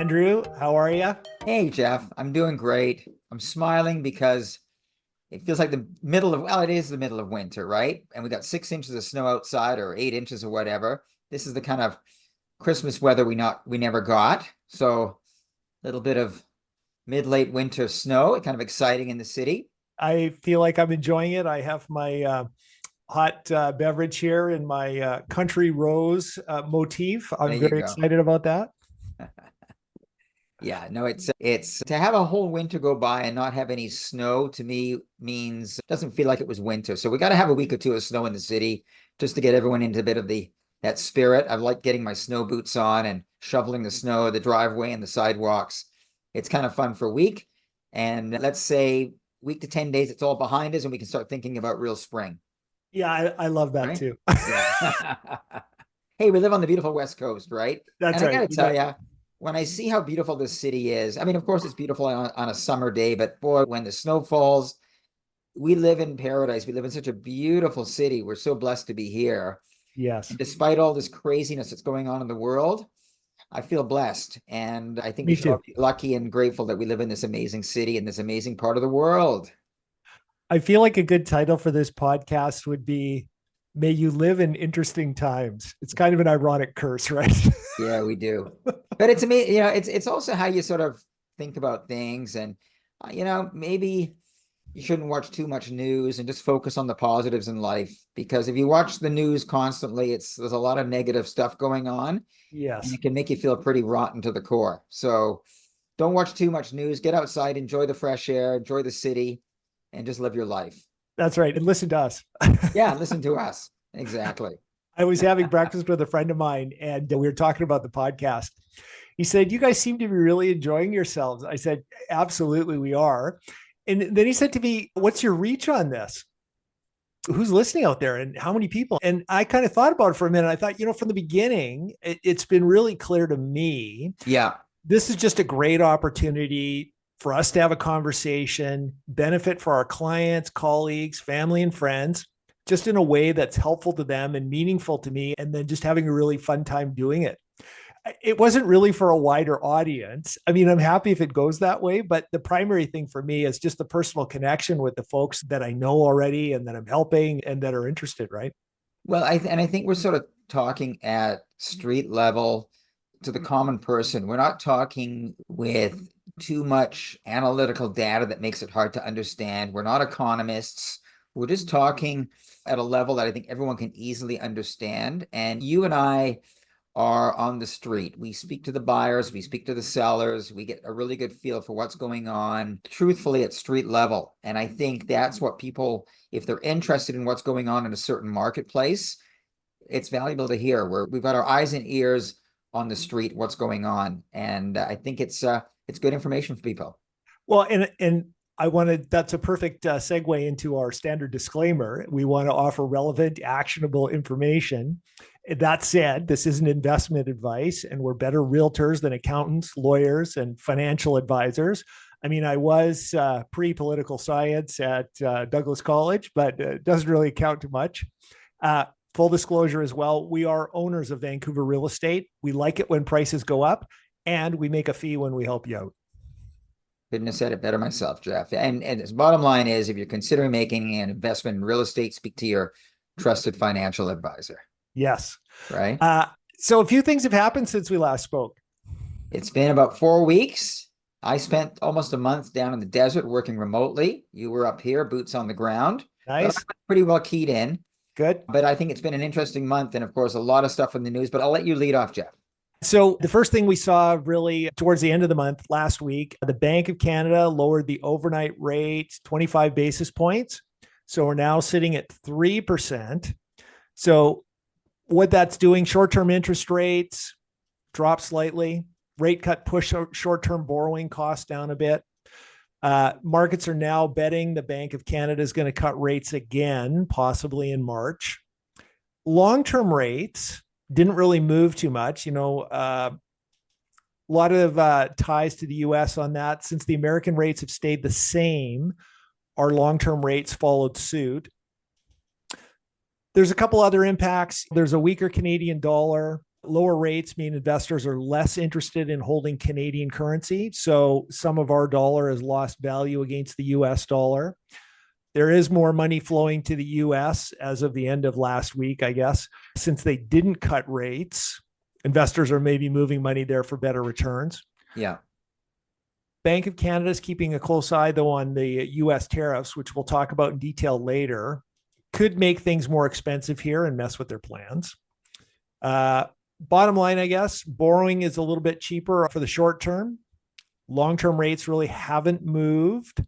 Andrew, how are you? Hey Jeff, I'm doing great. I'm smiling because it feels like it is the middle of winter, right? And we got 6 inches of snow outside or 8 inches or whatever. This is the kind of Christmas weather we never got. So a little bit of mid-late winter snow, kind of exciting in the city. I feel like I'm enjoying it. I have my hot beverage here in my country rose motif. There I'm you very go. excited about that. Yeah, no, it's to have a whole winter go by and not have any snow to me means doesn't feel like it was winter. So we got to have a week or two of snow in the city just to get everyone into a bit of the that spirit. I like getting my snow boots on and shoveling the snow, the driveway and the sidewalks. It's kind of fun for a week. And let's say week to 10 days, it's all behind us and we can start thinking about real spring, Yeah, I love that right? too. Yeah. Hey, we live on the beautiful West Coast, right? That's And I right. gotta You tell bet. you, when I see how beautiful this city is, I mean, of course, it's beautiful on a summer day, but boy, when the snow falls, we live in paradise. We live in such a beautiful city. We're so blessed to be here. Yes, And despite all this craziness that's going on in the world, I feel blessed. And I think we me should all too. be lucky and grateful that we live in this amazing city in this amazing part of the world. I feel like a good title for this podcast would be May You Live in Interesting Times. It's kind of an ironic curse, right? Yeah, we do. But it's amazing, it's also how you sort of think about things and maybe you shouldn't watch too much news and just focus on the positives in life because if you watch the news constantly, there's a lot of negative stuff going on and Yes, it can make you feel pretty rotten to the core. So don't watch too much news, get outside, enjoy the fresh air, enjoy the city, and just live your life. that's right. And listen to us. Yeah, listen to us. Exactly. I was having breakfast with a friend of mine and we were talking about the podcast. He said, "You guys seem to be really enjoying yourselves." I said, "Absolutely, we are." And then he said to me, "What's your reach on this? Who's listening out there and how many people?" And I kind of thought about it for a minute. I thought, from the beginning, it's been really clear to me Yeah. this is just a great opportunity for us to have a conversation, benefit for our clients, colleagues, family, and friends, just in a way that's helpful to them and meaningful to me, and then just having a really fun time doing it. It wasn't really for a wider audience. I mean, I'm happy if it goes that way, but the primary thing for me is just the personal connection with the folks that I know already and that I'm helping and that are interested, right? Well, I think we're sort of talking at street level to the common person. We're not talking with too much analytical data that makes it hard to understand. We're not economists. We're just talking at a level that I think everyone can easily understand. And you and I are on the street. We speak to the buyers, we speak to the sellers, we get a really good feel for what's going on, truthfully at street level. And I think that's what people, if they're interested in what's going on in a certain marketplace, it's valuable to hear. We've got our eyes and ears on the street, what's going on. And I think it's good information for people. Well, and I wanted that's a perfect segue into our standard disclaimer. We want to offer relevant, actionable information. That said, this isn't investment advice, and we're better realtors than accountants, lawyers, and financial advisors. I mean, I was pre-political science at Douglas College, but it doesn't really count to much. Uh, Full disclosure as well, we are owners of Vancouver real estate. We like it when prices go up, and we make a fee when we help you out. Couldn't have said it better myself, Jeff. And his bottom line is if you're considering making an investment in real estate, speak to your trusted financial advisor, Yes. right? So a few things have happened since we last spoke. It's been about 4 weeks. I spent almost a month down in the desert working remotely. You were up here, boots on the ground, but I'm Nice. pretty well keyed in. Good. But I think it's been an interesting month. And of course, a lot of stuff in the news, but I'll let you lead off, Jeff. So the first thing we saw really towards the end of the month last week, the Bank of Canada lowered the overnight rate 25 basis points. So we're now sitting at 3%. So what that's doing, short-term interest rates drop slightly, rate cut push short-term borrowing costs down a bit. Markets are now betting the Bank of Canada is going to cut rates again, possibly in March. Long-term rates didn't really move too much. A lot of ties to the US on that. Since the American rates have stayed the same, our long-term rates followed suit. There's a couple other impacts. There's a weaker Canadian dollar. Lower rates mean investors are less interested in holding Canadian currency. So some of our dollar has lost value against the US dollar. There is more money flowing to the US as of the end of last week, I guess, since they didn't cut rates. Investors are maybe moving money there for better returns. Yeah. Bank of Canada is keeping a close eye, though, on the US tariffs, which we'll talk about in detail later. Could make things more expensive here and mess with their plans. Bottom line, I guess, borrowing is a little bit cheaper for the short term. Long-term rates really haven't moved.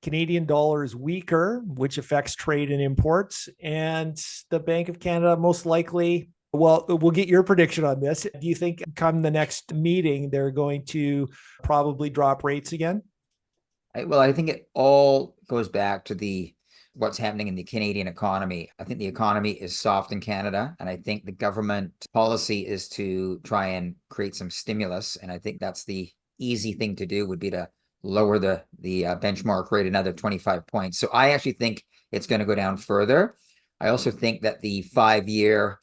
Canadian dollar is weaker, which affects trade and imports. And the Bank of Canada most likely, well, we'll get your prediction on this. Do you think come the next meeting, they're going to probably drop rates again? Well, I think it all goes back to what's happening in the Canadian economy. I think the economy is soft in Canada, and I think the government policy is to try and create some stimulus. And I think that's the easy thing to do, would be to lower the benchmark rate another 25 points. So I actually think it's going to go down further. I also think that the 5-year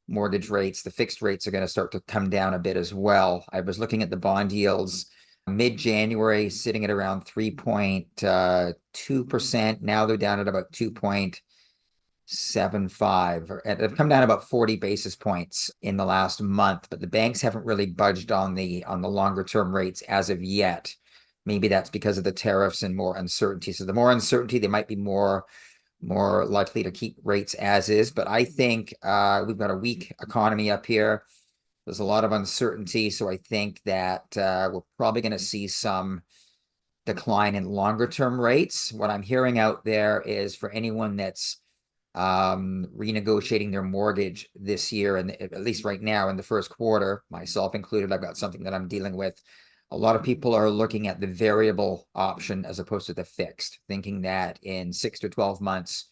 mortgage rates, the fixed rates, are going to start to come down a bit as well. I was looking at the bond yields mid-January, sitting at around 3.2%. Now they're down at about 2.75. They've come down about 40 basis points in the last month, but the banks haven't really budged on the longer term rates as of yet. Maybe that's because of the tariffs and more uncertainty. So the more uncertainty, they might be more likely to keep rates as is. But I think we've got a weak economy up here. There's a lot of uncertainty. So I think that we're probably going to see some decline in longer term rates. What I'm hearing out there is for anyone that's renegotiating their mortgage this year, and at least right now in the first quarter, myself included, I've got something that I'm dealing with. A lot of people are looking at the variable option as opposed to the fixed, thinking that in 6 to 12 months,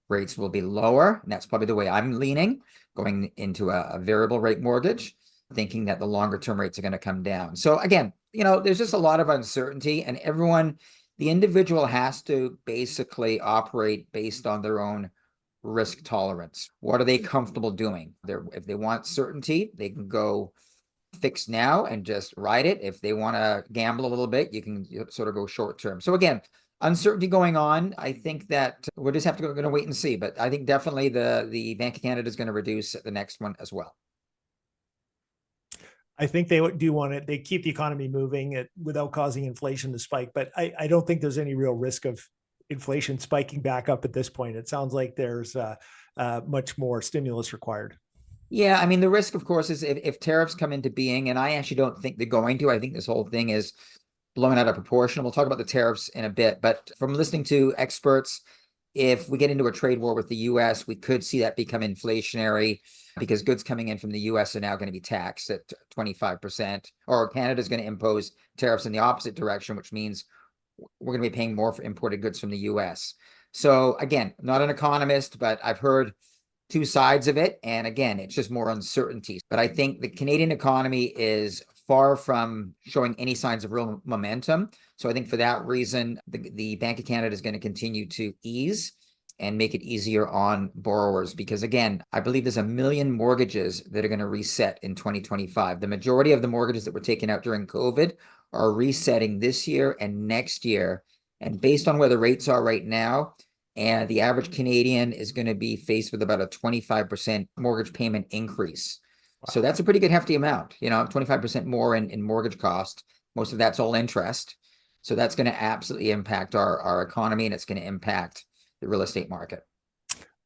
rates will be lower. And that's probably the way I'm leaning, going into a variable rate mortgage, thinking that the longer term rates are going to come down. So again, there's just a lot of uncertainty, and the individual has to basically operate based on their own risk tolerance. What are they comfortable doing? If they want certainty, they can go fixed now and just ride it. If they want to gamble a little bit, you can sort of go short term. So again, uncertainty going on. I think that we'll just have to go wait and see. But I think definitely the Bank of Canada is going to reduce the next one as well. I think they do want it. They keep the economy moving without causing inflation to spike. But I don't think there's any real risk of inflation spiking back up at this point. It sounds like there's much more stimulus required. Yeah, I mean, the risk, of course, is if tariffs come into being, and I actually don't think they're going to. I think this whole thing is blown out of proportion. We'll talk about the tariffs in a bit, but from listening to experts, if we get into a trade war with the US, we could see that become inflationary because goods coming in from the US are now going to be taxed at 25%, or Canada's going to impose tariffs in the opposite direction, which means we're going to be paying more for imported goods from the US. So again, not an economist, but I've heard two sides of it. And again, it's just more uncertainty. But I think the Canadian economy is far from showing any signs of real momentum. So I think for that reason, the Bank of Canada is going to continue to ease and make it easier on borrowers. Because again, I believe there's 1 million mortgages that are going to reset in 2025. The majority of the mortgages that were taken out during COVID are resetting this year and next year. And based on where the rates are right now, and the average Canadian is going to be faced with about a 25% mortgage payment increase. Wow. So that's a pretty good hefty amount, 25% more in mortgage cost. Most of that's all interest. So that's going to absolutely impact our economy, and it's going to impact the real estate market.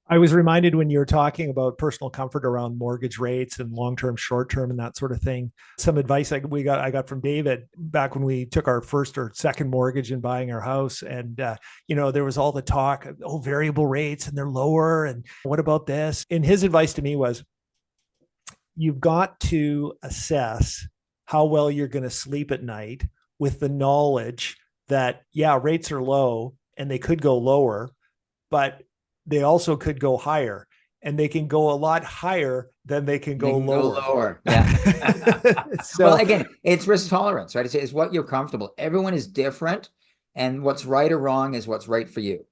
I was reminded when you were talking about personal comfort around mortgage rates and long-term, short-term, and that sort of thing. Some advice I got from David back when we took our first or second mortgage in buying our house, and there was all the talk, variable rates and they're lower, and what about this? And his advice to me was, you've got to assess how well you're going to sleep at night with the knowledge that rates are low and they could go lower, but they also could go higher, and they can go a lot higher than they can go lower. Yeah. Well, again, it's risk tolerance, right? It's what you're comfortable. Everyone is different, and what's right or wrong is what's right for you.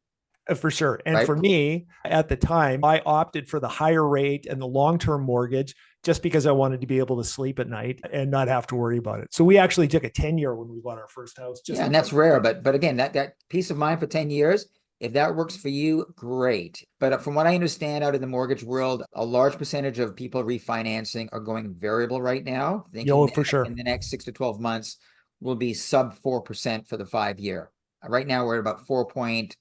For sure. And right? for me, at the time, I opted for the higher rate and the long-term mortgage just because I wanted to be able to sleep at night and not have to worry about it. So we actually took a 10-year when we bought our first house just Yeah, and because. that's rare, but again, that peace of mind for 10 years, if that works for you, great. But from what I understand out in the mortgage world, a large percentage of people refinancing are going variable right now, thinking For that sure. in the next 6 to 12 months will be sub 4% for the 5 year. Right now we're at about 4 point,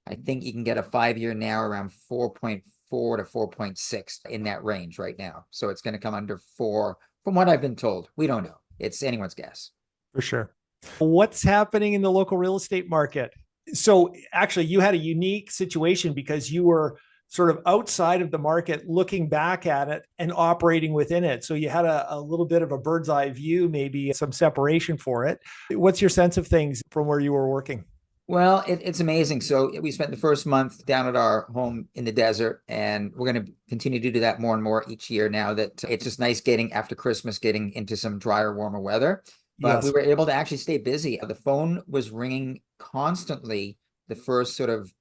I think you can get a 5 year now around 4.4 to 4.6 in that range right now. So it's going to come under 4 from what I've been told. We don't know. It's anyone's guess. For sure. What's happening in the local real estate market? So actually, you had a unique situation because you were sort of outside of the market, looking back at it and operating within it. So you had a little bit of a bird's eye view, maybe some separation for it. What's your sense of things from where you were working? Well, it's amazing. So we spent the first month down at our home in the desert, and we're going to continue to do that more and more each year now that it's just nice getting after Christmas, getting into some drier, warmer weather. But we Yes. were able to actually stay busy. The phone was ringing constantly the first sort of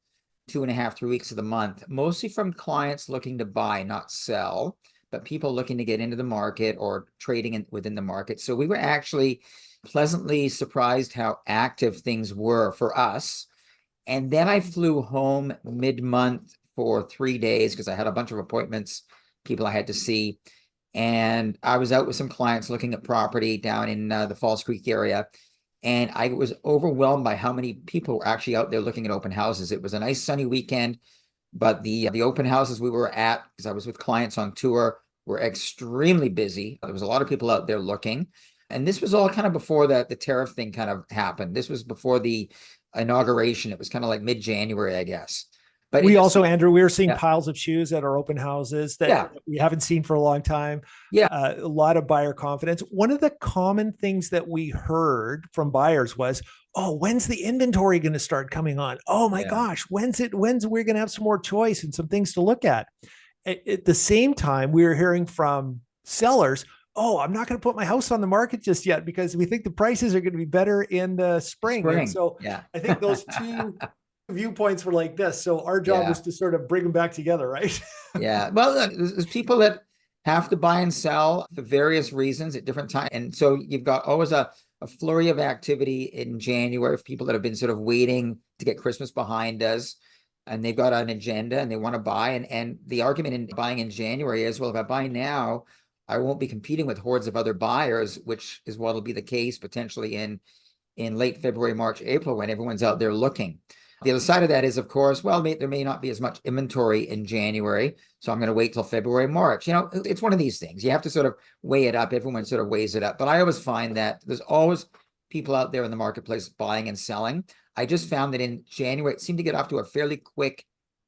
2.5, 3 weeks of the month, mostly from clients looking to buy, not sell, but people looking to get into the market or trading within the market. So we were actually pleasantly surprised how active things were for us. And then I flew home mid-month for 3 days because I had a bunch of appointments, people I had to see. And I was out with some clients looking at property down in the Falls Creek area. And I was overwhelmed by how many people were actually out there looking at open houses. It was a nice sunny weekend, but the open houses we were at, because I was with clients on tour, were extremely busy. There was a lot of people out there looking. And this was all kind of before the tariff thing kind of happened. This was before the inauguration. It was kind of like mid-January, I guess. But it We just, also, Andrew, we were seeing yeah, piles of shoes at our open houses that yeah, we haven't seen for a long time. yeah, A lot of buyer confidence. One of the common things that we heard from buyers was, "Oh, when's the inventory going to start coming on? Oh my yeah. gosh, when's we're going to have some more choice and some things to look at?" At the same time, we were hearing from sellers, "Oh, I'm not going to put my house on the market just yet because we think the prices are going to be better in the spring." And Spring, so yeah. I think those two viewpoints were like this. So our job Yeah. was to sort of bring them back together, right? Yeah. Well, there's people that have to buy and sell for various reasons at different times. And so you've got always a flurry of activity in January of people that have been sort of waiting to get Christmas behind us. And they've got an agenda and they want to buy. And the argument in buying in January is, well, if I buy now, I won't be competing with hordes of other buyers, which is what'll be the case potentially in late February, March, April, when everyone's out there looking. The other side of that is, of course, well, there may not be as much inventory in January, so I'm going to wait till February, March. It's one of these things. You have to sort of weigh it up. Everyone sort of weighs it up. But I always find that there's always people out there in the marketplace buying and selling. I just found that in January, it seemed to get off to a fairly quick,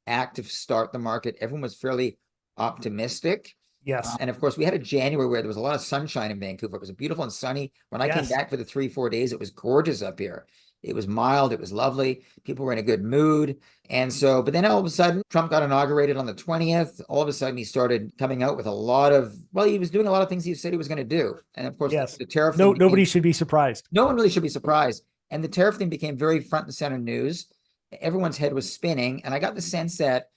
active start, the market. Everyone was fairly optimistic. Yes. And of course, we had a January where there was a lot of sunshine in Vancouver. It was beautiful and sunny. When I came Yes. back for the 3, 4 days, it was gorgeous up here. It was mild. It was lovely. People were in a good mood. And so, but then all of a sudden, Trump got inaugurated on the 20th. All of a sudden, he started coming out with a lot of, well, he was doing a lot of things he said he was going to do. And of course, Yes. the tariff No, thing nobody became, should be surprised. no one really should be surprised. And the tariff thing became very front and center news. Everyone's head was spinning. And I got the sense that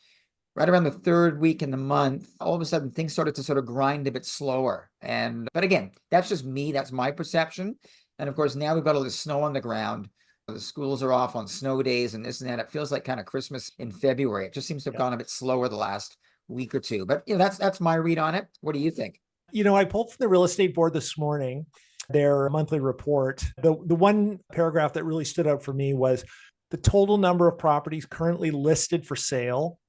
right around the third week in the month, all of a sudden things started to sort of grind a bit slower. But again, that's just me. That's my perception. And of course, now we've got all this snow on the ground. The schools are off on snow days and this and that. It feels like kind of Christmas in February. It just seems to have Yeah. gone a bit slower the last week or two. But that's my read on it. What do you think? I pulled from the real estate board this morning their monthly report. The one paragraph that really stood out for me was the total number of properties currently listed for sale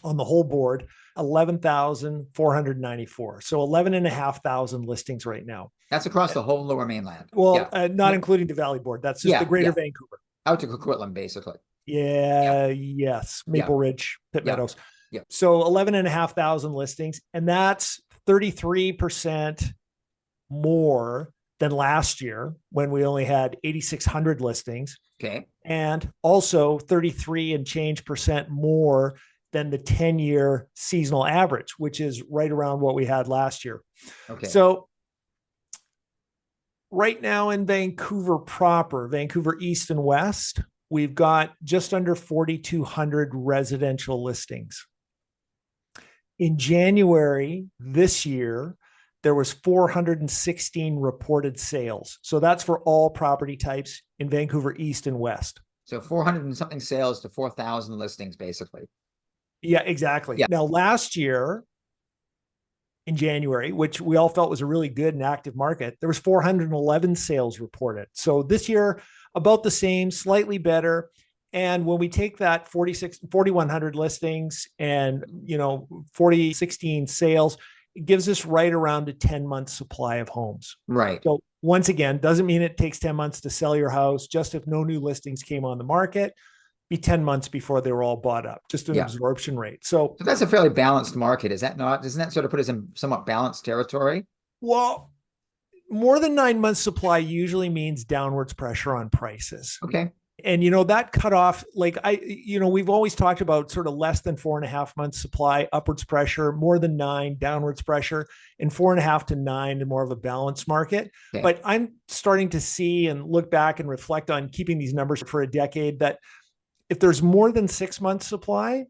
on the whole board, 11,494. So 11,500 listings right now. That's across the whole lower mainland. Well, Yeah. not including the Valley board. That's just the Yeah. greater Yeah. Vancouver. Out to Coquitlam, basically. Yeah. Yeah. Yes. Yeah. Maple Ridge, Pitt Yeah. Meadows. Yeah. So 11,500 listings. And that's 33% more than last year when we only had 8,600 listings. Okay. And also 33 and change percent more than the 10-year seasonal average, which is right around what we had last year. Okay. So right now in Vancouver proper, Vancouver East and West, we've got just under 4,200 residential listings. In January this year, there was 416 reported sales. So that's for all property types in Vancouver East and West. So 400 and something sales to 4,000 listings, basically. Yeah, exactly. Yeah. Now, last year in January, which we all felt was a really good and active market, there was 411 sales reported. So this year, about the same, slightly better. And when we take that 4,100 listings and, 4,016 sales, it gives us right around a 10-month supply of homes. Right. So once again, doesn't mean it takes 10 months to sell your house. Just if no new listings came on the market, be 10 months before they were all bought up, just an absorption rate. So that's a fairly balanced market, is that not? Doesn't that sort of put us in somewhat balanced territory? Well, more than 9 months supply usually means downwards pressure on prices. Okay. And, that cutoff, we've always talked about sort of less than 4.5 months supply, upwards pressure, more than 9, downwards pressure, and 4.5 to 9 to more of a balanced market. Okay. But I'm starting to see and look back and reflect on keeping these numbers for a decade that if there's more than 6 months supply,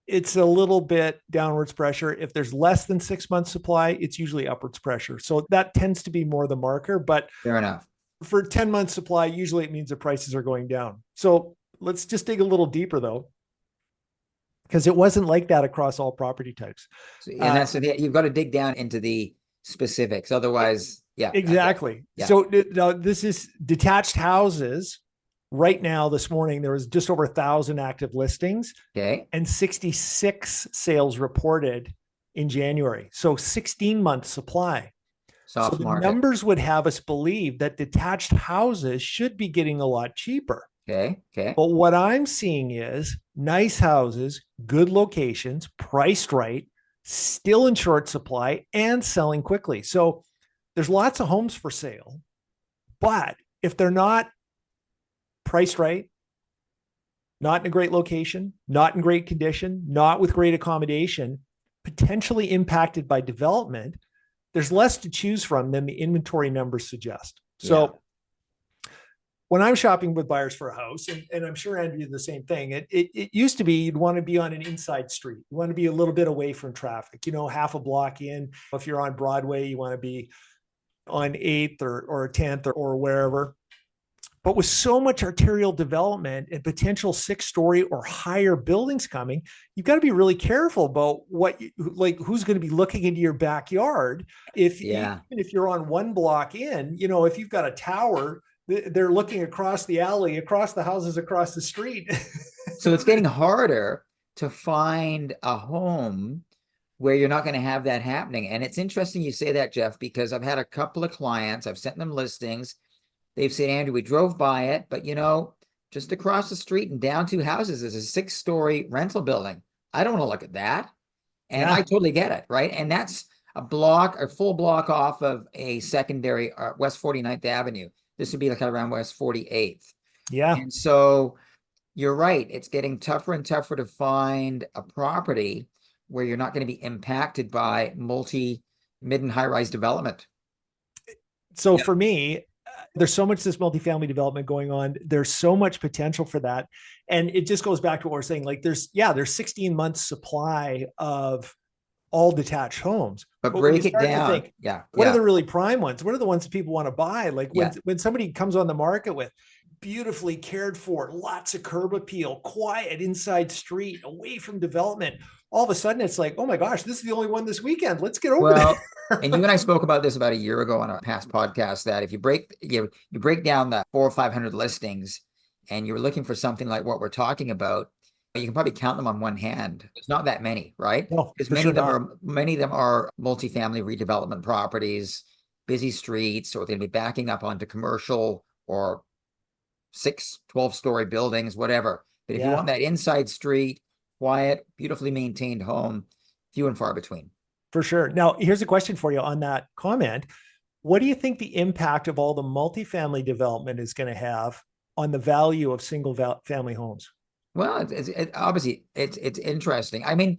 it's a little bit downwards pressure. If there's less than 6 months supply, it's usually upwards pressure. So that tends to be more the marker, but fair enough. For 10 months supply, usually it means the prices are going down. So let's just dig a little deeper though, because it wasn't like that across all property types. And that's you've got to dig down into the specifics. Otherwise, yeah. Exactly. Yeah. So now this is detached houses. Right now, this morning, there was just over 1,000 active listings. Okay. And 66 sales reported in January. So 16-month supply. Soft so the market. Numbers would have us believe that detached houses should be getting a lot cheaper. Okay. But what I'm seeing is nice houses, good locations, priced right, still in short supply and selling quickly. So there's lots of homes for sale, but if they're not priced right, not in a great location, not in great condition, not with great accommodation, potentially impacted by development, there's less to choose from than the inventory numbers suggest. So when I'm shopping with buyers for a house, and I'm sure Andrew did the same thing, it used to be you'd want to be on an inside street. You want to be a little bit away from traffic, half a block in. If you're on Broadway, you want to be on 8th or 10th or wherever. But with so much arterial development and potential 6-story or higher buildings coming, you've got to be really careful about who's going to be looking into your backyard. Even if you're on one block in, if you've got a tower, they're looking across the alley, across the houses, across the street. So it's getting harder to find a home where you're not going to have that happening. And it's interesting you say that, Jeff, because I've had a couple of clients, I've sent them listings. They've said, Andrew, we drove by it, but just across the street and down 2 houses is a 6-story rental building. I don't want to look at that. And I totally get it, right? And that's a full block off of a secondary West 49th Avenue. This would be like around West 48th. Yeah. And so you're right. It's getting tougher and tougher to find a property where you're not going to be impacted by mid and high-rise development. So for me, there's so much this multifamily development going on. There's so much potential for that. And it just goes back to what we're saying. Like there's 16 months supply of all detached homes. But break it down. What are the really prime ones? What are the ones that people want to buy? Like when somebody comes on the market with beautifully cared for, lots of curb appeal, quiet inside street, away from development, all of a sudden it's like, oh my gosh, this is the only one this weekend. Let's get over there. And you and I spoke about this about a year ago on a past podcast, that if you break down the 400 or 500 listings and you're looking for something like what we're talking about, you can probably count them on one hand. It's not that many, right? No, because many of them are multifamily redevelopment properties, busy streets, or they'll be backing up onto commercial or 12-story buildings, whatever. But if you want that inside street, quiet, beautifully maintained home, few and far between. For sure. Now, here's a question for you on that comment. What do you think the impact of all the multifamily development is going to have on the value of single family homes? Well, obviously it's interesting. I mean,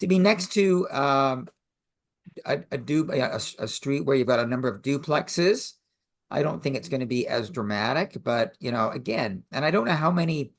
to be next to a street where you've got a number of duplexes I don't think it's going to be as dramatic, but again, and I don't know how many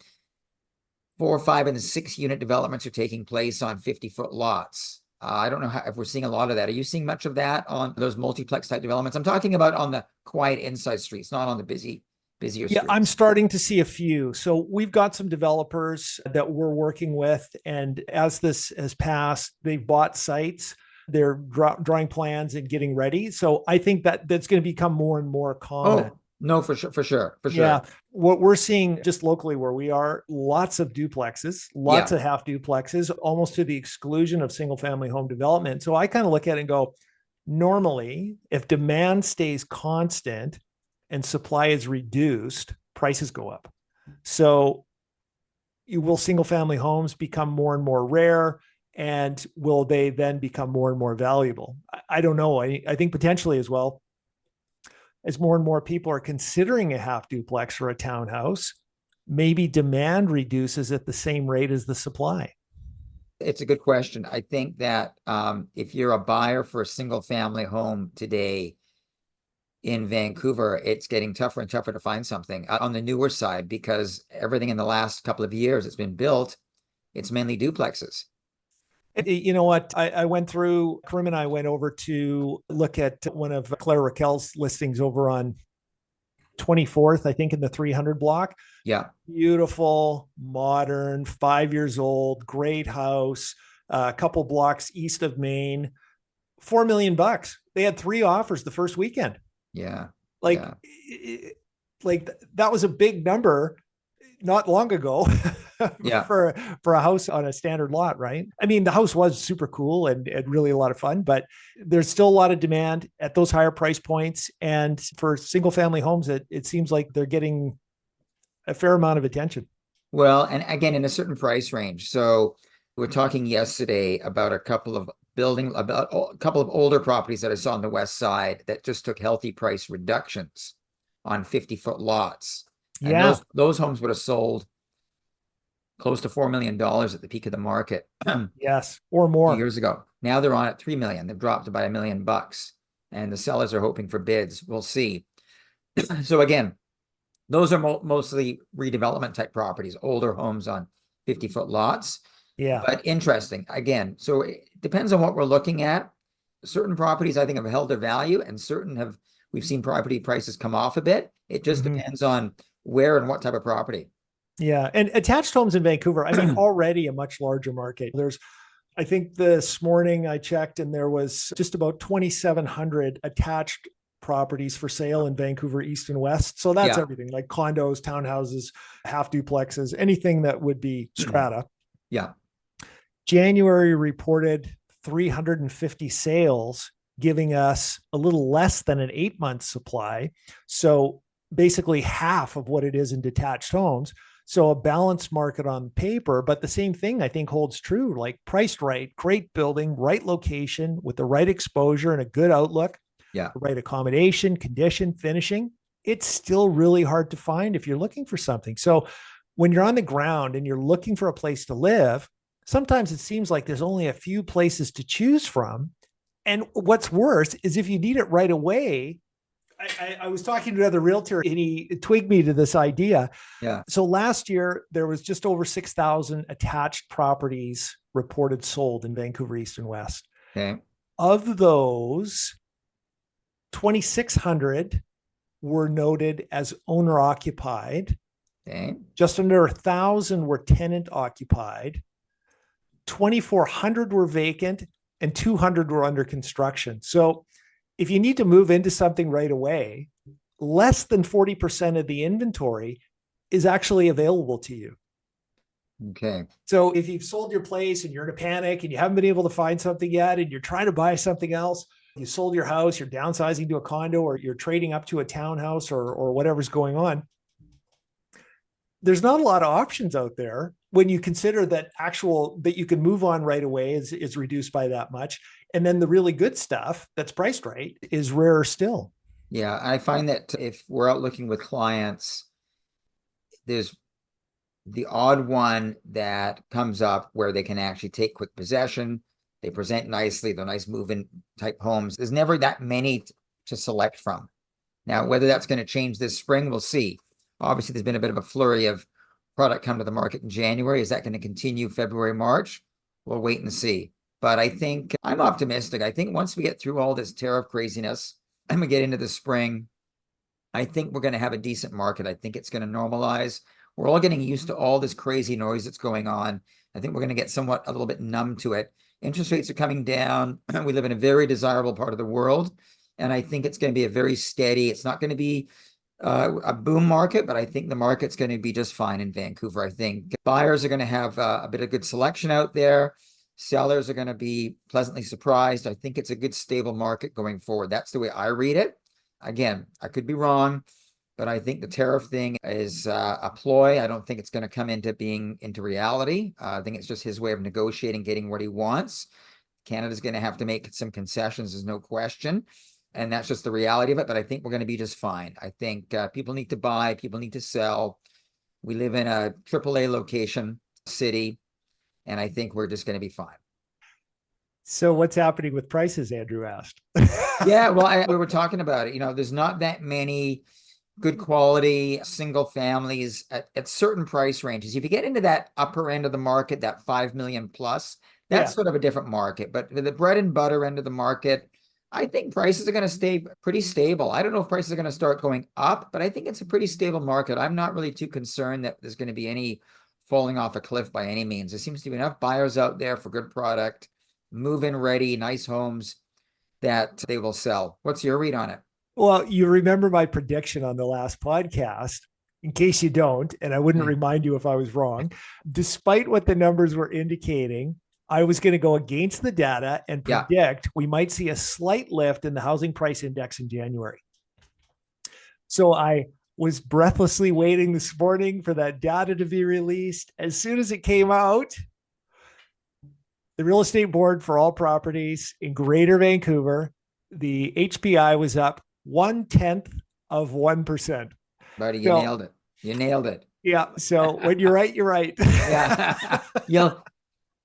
4, 5, and 6 unit developments are taking place on 50-foot lots. I don't know if we're seeing a lot of that. Are you seeing much of that on those multiplex type developments? I'm talking about on the quiet inside streets, not on the busier Yeah, I'm streets. starting to see a few. So we've got some developers that we're working with. And as this has passed, they've bought sites, they're drawing plans and getting ready. So I think that that's going to become more and more common. Oh, no, for sure, for sure, for Yeah. sure. What we're seeing just locally where we are, lots of duplexes, lots Yeah. of half duplexes, almost to the exclusion of single family home development. So I kind of look at it and go, normally, if demand stays constant and supply is reduced, prices go up. So you will single family homes become more and more rare, and will they then become more and more valuable? I don't know. I think potentially as well, as more and more people are considering a half duplex or a townhouse, maybe demand reduces at the same rate as the supply. It's a good question. I think that if you're a buyer for a single family home today in Vancouver, it's getting tougher and tougher to find something on the newer side because everything in the last couple of years that's been built, it's mainly duplexes. You know what? I went through, Karim and I went over to look at one of Claire Raquel's listings over on 24th, I think, in the 300 block. Yeah. Beautiful, modern, 5 years old, great house, a couple blocks east of Maine, $4 million. They had 3 offers the first weekend. Yeah. Like, Yeah. like that was a big number not long ago Yeah. for a house on a standard lot, right? I mean, the house was super cool and really a lot of fun, but there's still a lot of demand at those higher price points. And for single family homes, it seems like they're getting a fair amount of attention. Well, and again, in a certain price range. So we were talking yesterday about a couple of a couple of older properties that I saw on the west side that just took healthy price reductions on 50-foot lots. And Yeah. those homes would have sold close to $4 million at the peak of the market a Yes. Or few more. years ago. Now they're on at 3 million. They've dropped by $1 million, and the sellers are hoping for bids. We'll see. So again, those are mostly redevelopment type properties, older homes on 50-foot lots. Yeah. But interesting, again, so it depends on what we're looking at. Certain properties I think have held their value, and we've seen property prices come off a bit. It just Mhm. depends on where and what type of property. Yeah. And attached homes in Vancouver, I mean, already a much larger market. I think this morning I checked and there was just about 2,700 attached properties for sale in Vancouver East and West. So that's Yeah. everything like condos, townhouses, half duplexes, anything that would be strata. Yeah. January reported 350 sales, giving us a little less than an 8 month supply. So basically half of what it is in detached homes. So a balanced market on paper, but the same thing I think holds true, like priced right, great building, right location with the right exposure and a good outlook, Yeah. right accommodation, condition, finishing. It's still really hard to find if you're looking for something. So when you're on the ground and you're looking for a place to live, sometimes it seems like there's only a few places to choose from. And what's worse is if you need it right away. I was talking to another realtor and he twigged me to this idea. Yeah. So last year, there was just over 6,000 attached properties reported sold in Vancouver East and West. Okay. Of those, 2,600 were noted as owner occupied. Okay. Just under 1,000 were tenant occupied. 2,400 were vacant and 200 were under construction. So if you need to move into something right away, less than 40% of the inventory is actually available to you. Okay. So if you've sold your place and you're in a panic and you haven't been able to find something yet and you're trying to buy something else, you sold your house, you're downsizing to a condo or you're trading up to a townhouse or whatever's going on, there's not a lot of options out there when you consider that you can move on right away is reduced by that much. And then the really good stuff that's priced right is rarer still. Yeah. I find that if we're out looking with clients, there's the odd one that comes up where they can actually take quick possession. They present nicely. They're nice move-in type homes. There's never that many to select from. Now, whether that's going to change this spring, we'll see. Obviously, there's been a bit of a flurry of product come to the market in January. Is that going to continue February, March? We'll wait and see. But I think I'm optimistic. I think once we get through all this tariff craziness and we get into the spring, I think we're going to have a decent market. I think it's going to normalize. We're all getting used to all this crazy noise that's going on. I think we're going to get somewhat a little bit numb to it. Interest rates are coming down. We live in a very desirable part of the world. And I think it's going to be a very steady, it's not going to be a boom market, but I think the market's going to be just fine in Vancouver. I think buyers are going to have a bit of good selection out there. Sellers are going to be pleasantly surprised. I think it's a good, stable market going forward. That's the way I read it. Again, I could be wrong, but I think the tariff thing is a ploy. I don't think it's going to come into reality. I think it's just his way of negotiating, getting what he wants. Canada's going to have to make some concessions, there's no question. And that's just the reality of it. But I think we're going to be just fine. I think people need to buy, people need to sell. We live in a AAA location city, and I think we're just going to be fine. So what's happening with prices, Andrew asked. Yeah, well, we were talking about it. There's not that many good quality single families at certain price ranges. If you get into that upper end of the market, that 5 million plus, that's sort of a different market. But with the bread and butter end of the market, I think prices are going to stay pretty stable. I don't know if prices are going to start going up, but I think it's a pretty stable market. I'm not really too concerned that there's going to be any falling off a cliff by any means. There seems to be enough buyers out there for good product, move-in ready, nice homes that they will sell. What's your read on it? Well, you remember my prediction on the last podcast. In case you don't, and I wouldn't remind you if I was wrong, despite what the numbers were indicating, I was going to go against the data and predict we might see a slight lift in the housing price index in January. So I was breathlessly waiting this morning for that data to be released. As soon as it came out, the real estate board for all properties in Greater Vancouver, the HPI was up 0.1%. Buddy, you nailed it. You nailed it. Yeah. So when you're right, you're right. Yeah. You'll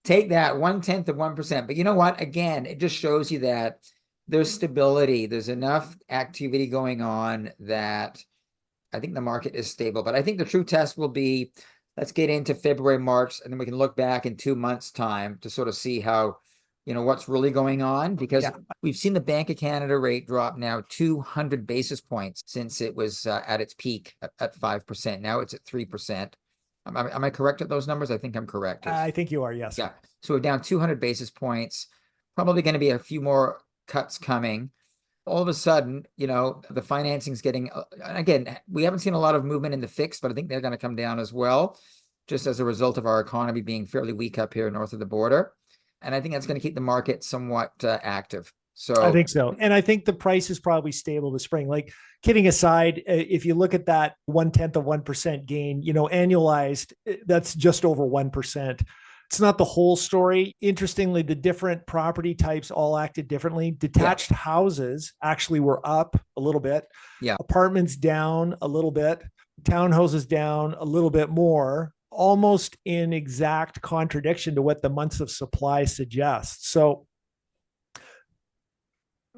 take that 0.1%. But you know what? Again, it just shows you that there's stability. There's enough activity going on that I think the market is stable. But I think the true test will be, let's get into February, March, and then we can look back in 2 months' time to sort of see how, what's really going on. Because we've seen the Bank of Canada rate drop now 200 basis points since it was at its peak at 5%. Now it's at 3%. Am I correct at those numbers? I think I'm correct. I think you are, yes. Yeah. So we're down 200 basis points, probably going to be a few more cuts coming. All of a sudden, the financing's getting, again, we haven't seen a lot of movement in the fixed, but I think they're going to come down as well, just as a result of our economy being fairly weak up here north of the border. And I think that's going to keep the market somewhat active. So I think so. And I think the price is probably stable this spring. Like, kidding aside, if you look at that 0.1% gain, annualized, that's just over 1%. It's not the whole story. Interestingly, the different property types all acted differently. Detached houses actually were up a little bit. Yeah. Apartments down a little bit. Townhouses down a little bit more, almost in exact contradiction to what the months of supply suggests. So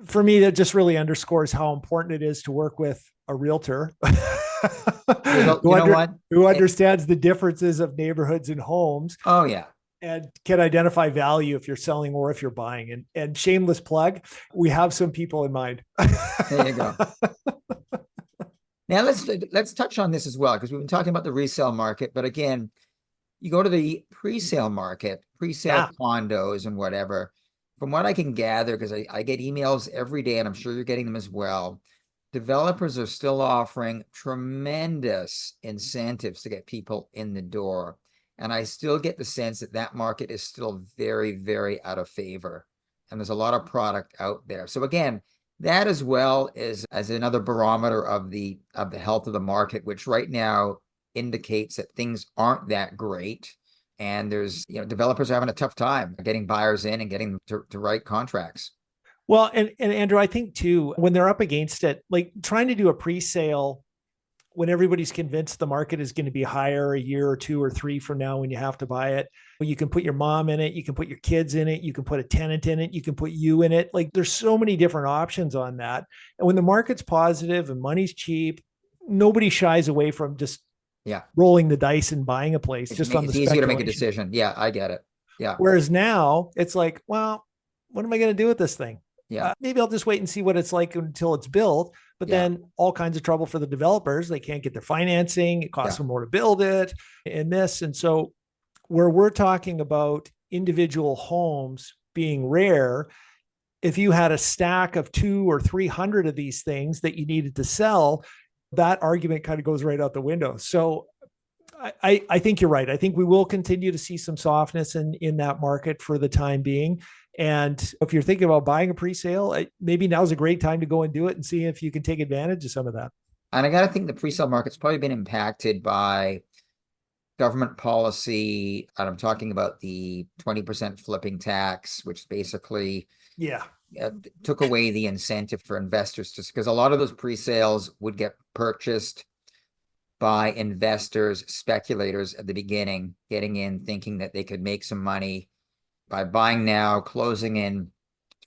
for me, that just really underscores how important it is to work with a realtor who understands the differences of neighborhoods and homes. Oh, yeah. And can identify value if you're selling or if you're buying. And shameless plug, we have some people in mind. There you go. Now let's touch on this as well, because we've been talking about the resale market. But again, you go to the pre-sale market, pre-sale condos and whatever. From what I can gather, because I get emails every day, and I'm sure you're getting them as well, developers are still offering tremendous incentives to get people in the door. And I still get the sense that that market is still very, very out of favor. And there's a lot of product out there. So again, that as well is as another barometer of the health of the market, which right now indicates that things aren't that great. And there's, developers are having a tough time getting buyers in and getting them to write contracts. Well, and Andrew, I think too, when they're up against it, like trying to do a pre-sale when everybody's convinced the market is going to be higher a year or two or three from now when you have to buy it, you can put your mom in it, you can put your kids in it, you can put a tenant in it, you can put you in it. Like there's so many different options on that. And when the market's positive and money's cheap, nobody shies away from just Yeah. rolling the dice and buying a place just on the It's easier to make a speculation. decision. Yeah, I get it. Yeah. Whereas now it's like, well, what am I going to do with this thing? Yeah. Maybe I'll just wait and see what it's like until it's built. But Yeah. then all kinds of trouble for the developers. They can't get their financing. It costs Yeah. them more to build it and this. And so where we're talking about individual homes being rare, if you had a stack of 200 or 300 of these things that you needed to sell, that argument kind of goes right out the window. So I think you're right. I think we will continue to see some softness in that market for the time being. And if you're thinking about buying a pre-sale, maybe now's a great time to go and do it and see if you can take advantage of some of that. And I got to think the pre-sale market's probably been impacted by government policy. And I'm talking about the 20% flipping tax, which basically took away the incentive for investors, just because a lot of those pre-sales would get purchased by investors, speculators at the beginning, getting in thinking that they could make some money by buying now, closing in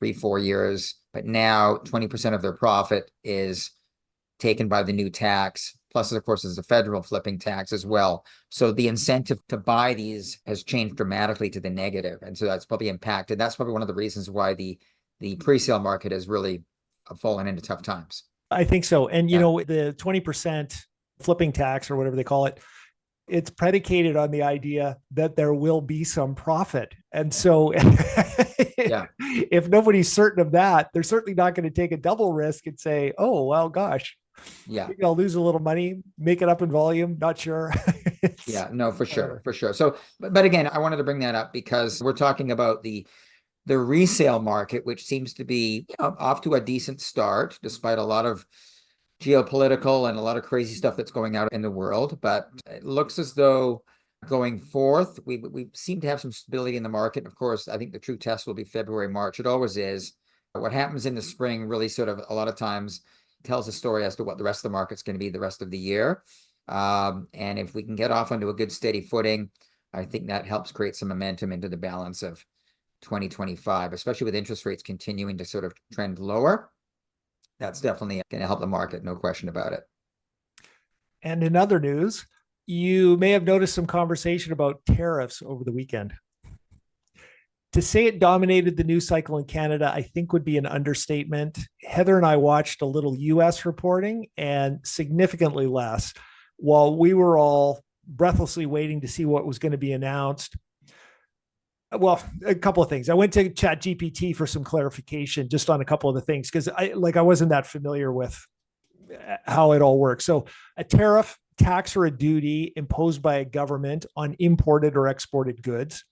3-4 years. But now 20% of their profit is taken by the new tax. Plus, of course, there's a federal flipping tax as well. So the incentive to buy these has changed dramatically to the negative. And so that's probably impacted. That's probably one of the reasons why the pre-sale market has really fallen into tough times. I think so. And, you know, the 20% flipping tax or whatever they call it, it's predicated on the idea that there will be some profit. And so if nobody's certain of that, they're certainly not going to take a double risk and say, oh, well, gosh, maybe I'll lose a little money, make it up in volume. Not sure. Yeah, no, for sure. For sure. So, but again, I wanted to bring that up because we're talking about the resale market, which seems to be off to a decent start, despite a lot of geopolitical and a lot of crazy stuff that's going out in the world. But it looks as though going forth, we seem to have some stability in the market. Of course, I think the true test will be February, March. It always is. What happens in the spring really sort of a lot of times tells a story as to what the rest of the market's going to be the rest of the year. And if we can get off onto a good steady footing, I think that helps create some momentum into the balance of 2025, especially with interest rates continuing to sort of trend lower. That's definitely going to help the market, no question about it. And in other news, you may have noticed some conversation about tariffs over the weekend. To say it dominated the news cycle in Canada, I think would be an understatement. Heather and I watched a little US reporting and significantly less, while we were all breathlessly waiting to see what was going to be announced. Well, a couple of things. I went to ChatGPT for some clarification just on a couple of the things because I wasn't that familiar with how it all works. So a tariff, tax, or a duty imposed by a government on imported or exported goods.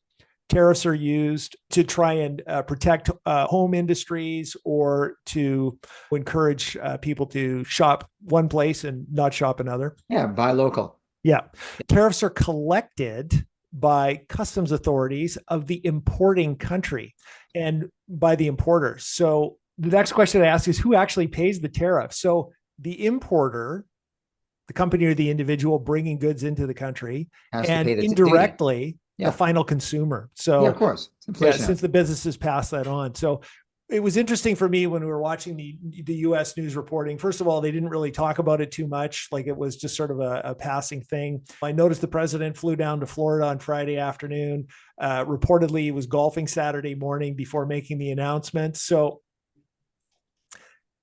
Tariffs are used to try and protect home industries or to encourage people to shop one place and not shop another. Yeah, buy local. Yeah. Tariffs are collected by customs authorities of the importing country and by the importers. So the next question I ask is who actually pays the tariff? So the importer, the company or the individual bringing goods into the country, and indirectly the final consumer. So of course, since the businesses pass that on. So it was interesting for me when we were watching the US news reporting. First of all, they didn't really talk about it too much. Like it was just sort of a passing thing. I noticed the president flew down to Florida on Friday afternoon. Reportedly, he was golfing Saturday morning before making the announcement. So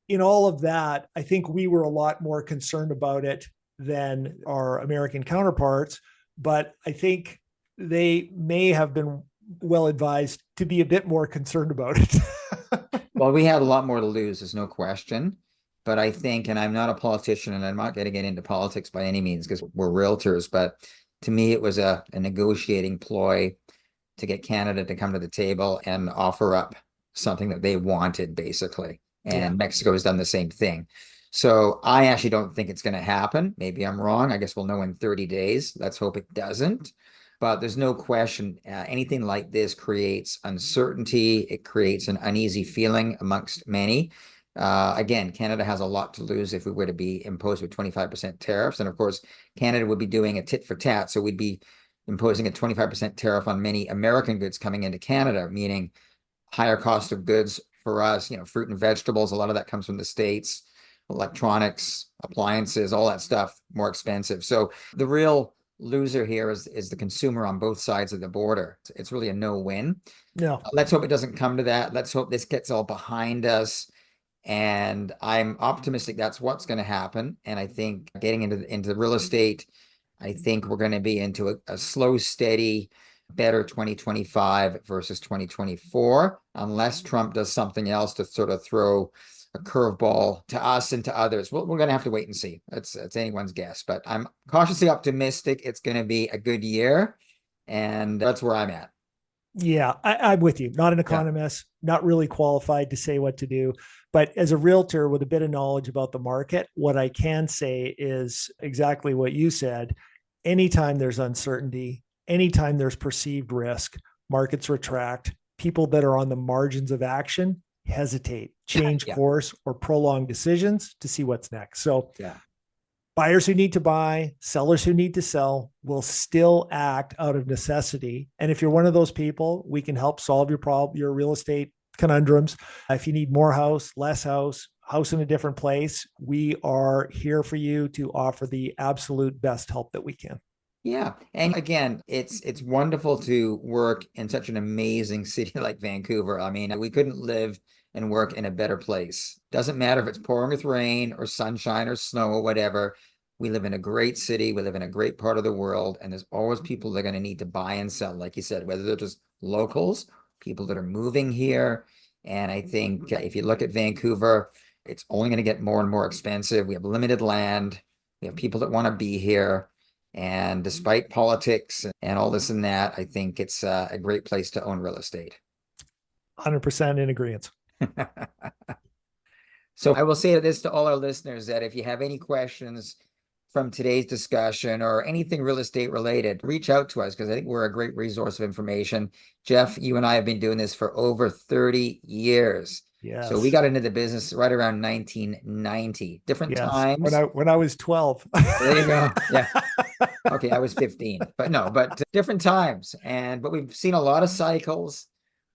in all of that, I think we were a lot more concerned about it than our American counterparts. But I think they may have been well advised to be a bit more concerned about it. Well, we had a lot more to lose, there's no question. But I think, and I'm not a politician and I'm not going to get into politics by any means because we're realtors, but to me, it was a negotiating ploy to get Canada to come to the table and offer up something that they wanted, basically. And Mexico has done the same thing. So I actually don't think it's going to happen. Maybe I'm wrong. I guess we'll know in 30 days. Let's hope it doesn't. But there's no question, anything like this creates uncertainty. It creates an uneasy feeling amongst many. Again, Canada has a lot to lose if we were to be imposed with 25% tariffs. And of course, Canada would be doing a tit for tat. So we'd be imposing a 25% tariff on many American goods coming into Canada, meaning higher cost of goods for us, fruit and vegetables. A lot of that comes from the States, electronics, appliances, all that stuff more expensive. So the real loser here is the consumer on both sides of the border. It's really a no-win. No. Let's hope it doesn't come to that. Let's hope this gets all behind us. And I'm optimistic that's what's going to happen. And I think getting into real estate, I think we're going to be into a slow, steady, better 2025 versus 2024, unless Trump does something else to sort of throw a curveball to us and to others. We're going to have to wait and see. It's anyone's guess, but I'm cautiously optimistic it's going to be a good year. And that's where I'm at. Yeah, I'm with you. Not an Yeah. economist, not really qualified to say what to do. But as a realtor with a bit of knowledge about the market, what I can say is exactly what you said. Anytime there's uncertainty, anytime there's perceived risk, markets retract. People that are on the margins of action hesitate, change Yeah. course, or prolong decisions to see what's next. So Yeah. buyers who need to buy, sellers who need to sell will still act out of necessity. And if you're one of those people, we can help solve your problem, your real estate conundrums. If you need more house, less house, house in a different place, we are here for you to offer the absolute best help that we can. Yeah. And again, it's wonderful to work in such an amazing city like Vancouver. I mean, we couldn't live and work in a better place. Doesn't matter if it's pouring with rain or sunshine or snow or whatever. We live in a great city. We live in a great part of the world. And there's always people that are going to need to buy and sell, like you said, whether they're just locals, people that are moving here. And I think if you look at Vancouver, it's only going to get more and more expensive. We have limited land. We have people that want to be here. And despite politics and all this and that, I think it's a great place to own real estate. 100% in agreement. So I will say this to all our listeners that if you have any questions from today's discussion or anything real estate related, reach out to us because I think we're a great resource of information. Jeff, you and I have been doing this for over 30 years. Yes. So we got into the business right around 1990. Different times. When I was 12. There you go. Yeah. Okay, I was 15, but different times. But we've seen a lot of cycles.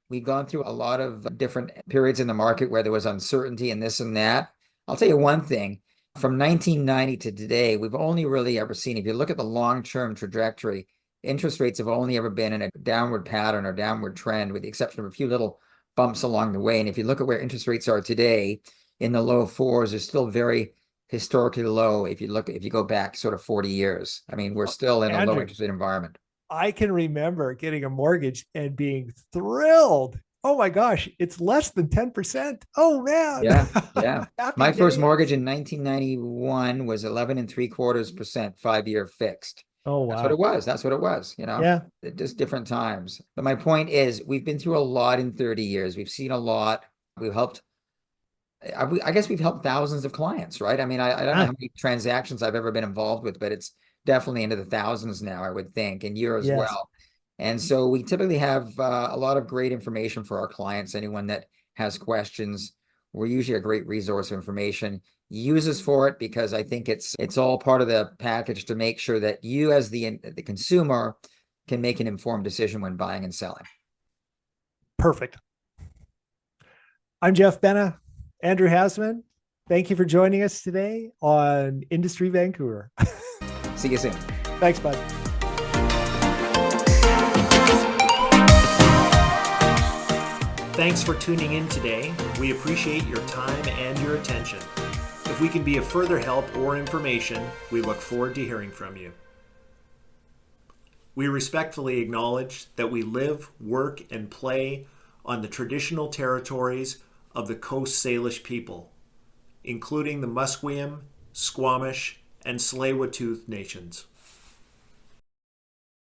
We've gone through a lot of different periods in the market where there was uncertainty and this and that. I'll tell you one thing, from 1990 to today, we've only really ever seen, if you look at the long-term trajectory, interest rates have only ever been in a downward pattern or downward trend, with the exception of a few little bumps along the way. And if you look at where interest rates are today, in the low fours, they're still very historically low. If you go back sort of 40 years, I mean, we're still in a low interest rate environment. I can remember getting a mortgage and being thrilled. Oh my gosh, it's less than 10%. Oh man. Yeah. My first mortgage in 1991 was 11.75%, 5-year fixed. Oh wow. That's what it was, Yeah. Just different times. But my point is, we've been through a lot in 30 years. We've seen a lot. I guess we've helped thousands of clients, right? I mean, I don't know how many transactions I've ever been involved with, but it's definitely into the thousands now, I would think, and you as well. And so we typically have a lot of great information for our clients. Anyone that has questions, we're usually a great resource of information. Use us for it because I think it's all part of the package to make sure that you as the consumer can make an informed decision when buying and selling. Perfect. I'm Jeff Benna. Andrew Hasman, thank you for joining us today on Industry Vancouver. See you soon. Thanks, bud. Thanks for tuning in today. We appreciate your time and your attention. If we can be of further help or information, we look forward to hearing from you. We respectfully acknowledge that we live, work, and play on the traditional territories of the Coast Salish people, including the Musqueam, Squamish, and Tsleil-Waututh nations.